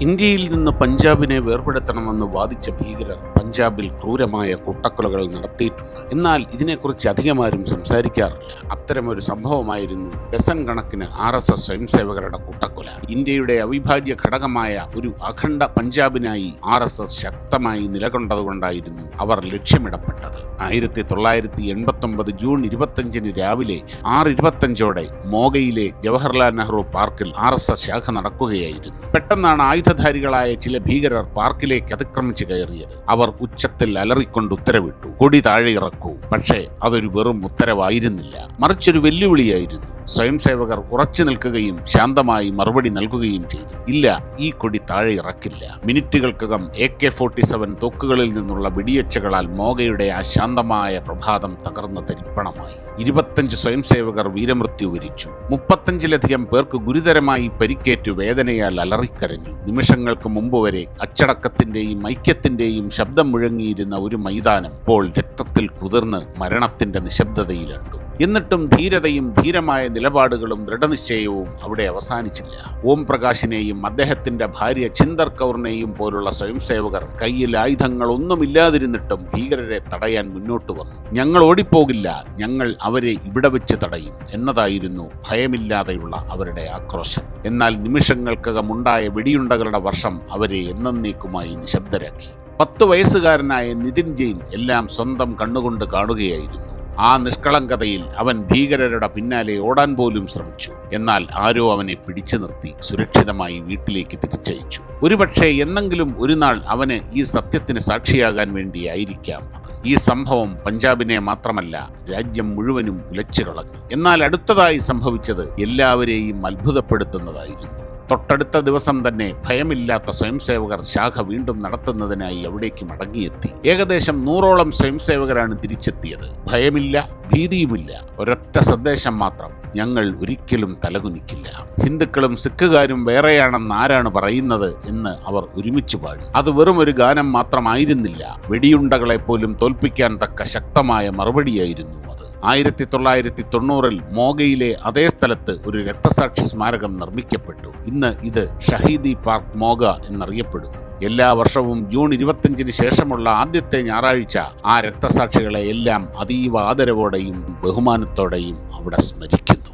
ഇന്ത്യയിൽ നിന്ന് പഞ്ചാബിനെ വേർപെടുത്തണമെന്ന് വാദിച്ച ഭീകരർ പഞ്ചാബിൽ ക്രൂരമായ കൂട്ടക്കൊലകൾ നടത്തിയിട്ടുണ്ട്. എന്നാൽ ഇതിനെക്കുറിച്ച് അധികമാരും സംസാരിക്കാറില്ല. അത്തരമൊരു സംഭവമായിരുന്നു ഡസൻ കണക്കിന് RSS സ്വയംസേവകരുടെ കൂട്ടക്കൊല. ഇന്ത്യയുടെ അവിഭാജ്യ ഘടകമായ ഒരു അഖണ്ഡ പഞ്ചാബിനായി RSS ശക്തമായി നിലകൊണ്ടതുകൊണ്ടായിരുന്നു അവർ ലക്ഷ്യമിടപ്പെട്ടത്. 1989 ജൂൺ 25 രാവിലെ 6:25 മോഗയിലെ ജവഹർലാൽ നെഹ്റു പാർക്കിൽ RSS ശാഖ നടക്കുകയായിരുന്നു. പെട്ടെന്നാണ് ആയുധധാരികളായ ചില ഭീകരർ പാർക്കിലേക്ക് അതിക്രമിച്ചു കയറിയത്. അവർ ഉച്ചത്തിൽ അലറിക്കൊണ്ട് ഉത്തരവിട്ടു, കൊടി താഴെ ഇറക്കൂ. പക്ഷേ അതൊരു വെറും ഉത്തരവായിരുന്നില്ല, മറിച്ചൊരു വെല്ലുവിളിയായിരുന്നു. സ്വയംസേവകർ ഉറച്ചു നിൽക്കുകയും ശാന്തമായി മറുപടി നൽകുകയും ചെയ്തു. ഇല്ല, ഈ കൊടി താഴെ ഇറക്കില്ല. മിനിറ്റുകൾക്കകം AK-47 തോക്കുകളിൽ നിന്നുള്ള വെടിയൊച്ചകളാൽ മോഗയുടെ ആ ശാന്തമായ പ്രഭാതം തകർന്ന തരിപ്പണമായി. 25 സ്വയംസേവകർ വീരമൃത്യു വരിച്ചു. 35-ലധികം പേർക്ക് ഗുരുതരമായി പരിക്കേറ്റു വേദനയാൽ അലറിക്കരഞ്ഞു. നിമിഷങ്ങൾക്ക് മുമ്പ് വരെ അച്ചടക്കത്തിന്റെയും ഐക്യത്തിന്റെയും ശബ്ദം മുഴങ്ങിയിരുന്ന ഒരു മൈതാനം ഇപ്പോൾ രക്തത്തിൽ കുതിർന്ന് മരണത്തിന്റെ നിശബ്ദതയിലുണ്ട്. എന്നിട്ടും ധീരതയും ധീരമായ നിലപാടുകളും ദൃഢനിശ്ചയവും അവിടെ അവസാനിച്ചില്ല. ഓം പ്രകാശിനെയും അദ്ദേഹത്തിന്റെ ഭാര്യ ചിന്ദർ കൗറിനെയും പോലുള്ള സ്വയംസേവകർ കയ്യിൽ ആയുധങ്ങളൊന്നുമില്ലാതിരുന്നിട്ടും ഭീകരരെ തടയാൻ മുന്നോട്ട് വന്നു. ഞങ്ങൾ ഓടിപ്പോകില്ല, ഞങ്ങൾ അവരെ ഇവിടെ വെച്ച് തടയും എന്നതായിരുന്നു ഭയമില്ലാതെയുള്ള അവരുടെ ആക്രോശം. എന്നാൽ നിമിഷങ്ങൾക്കകമുണ്ടായ വെടിയുണ്ടകളുടെ വർഷം അവരെ എന്നേക്കുമായി നിശബ്ദരാക്കി. 10 വയസ്സുകാരനായ നിതിൻ ജെയിൻ എല്ലാം സ്വന്തം കണ്ണുകൊണ്ട് കാണുകയായിരുന്നു. ആ നിഷ്കളങ്കതയിൽ അവൻ ഭീകരരുടെ പിന്നാലെ ഓടാൻ പോലും ശ്രമിച്ചു. എന്നാൽ ആരോ അവനെ പിടിച്ചു നിർത്തി സുരക്ഷിതമായി വീട്ടിലേക്ക് തിരിച്ചയച്ചു. ഒരുപക്ഷെ എന്നെങ്കിലും ഒരു നാൾ അവന് ഈ സത്യത്തിന് സാക്ഷിയാകാൻ വേണ്ടിയായിരിക്കാം. ഈ സംഭവം പഞ്ചാബിനെ മാത്രമല്ല, രാജ്യം മുഴുവനും ഉലച്ചു കളഞ്ഞു. എന്നാൽ അടുത്തതായി സംഭവിച്ചത് എല്ലാവരെയും അത്ഭുതപ്പെടുത്തുന്നതായിരുന്നു. തൊട്ടടുത്ത ദിവസം തന്നെ ഭയമില്ലാത്ത സ്വയംസേവകർ ശാഖ വീണ്ടും നടത്തുന്നതിനായി അവിടേക്ക് മടങ്ങിയെത്തി. ഏകദേശം 100ഓളം സ്വയംസേവകരാണ് തിരിച്ചെത്തിയത്. ഭയമില്ല, ഭീതിയുമില്ല, ഒരൊറ്റ സന്ദേശം മാത്രം: ഞങ്ങൾ ഒരിക്കലും തലകുനിക്കില്ല. ഹിന്ദുക്കളും സിഖുകാരും വേറെയാണെന്ന് ആരാണ് പറയുന്നത് എന്ന് അവർ ഒരുമിച്ച് പാടി. അത് വെറും ഒരു ഗാനം മാത്രമായിരുന്നില്ല, വെടിയുണ്ടകളെപ്പോലും തോൽപ്പിക്കാൻ തക്ക ശക്തമായ മറുപടിയായിരുന്നു അത്. 1990-ൽ മോഗയിലെ അതേ സ്ഥലത്ത് ഒരു രക്തസാക്ഷി സ്മാരകം നിർമ്മിക്കപ്പെട്ടു. ഇന്ന് ഇത് ഷഹീദി പാർക്ക് മോഗ എന്നറിയപ്പെടുന്നു. എല്ലാ വർഷവും ജൂൺ 25-ന് ശേഷമുള്ള ആദ്യത്തെ ഞായറാഴ്ച ആ രക്തസാക്ഷികളെ എല്ലാം അതീവ ആദരവോടെയും ബഹുമാനത്തോടെയും അവിടെ സ്മരിക്കുന്നു.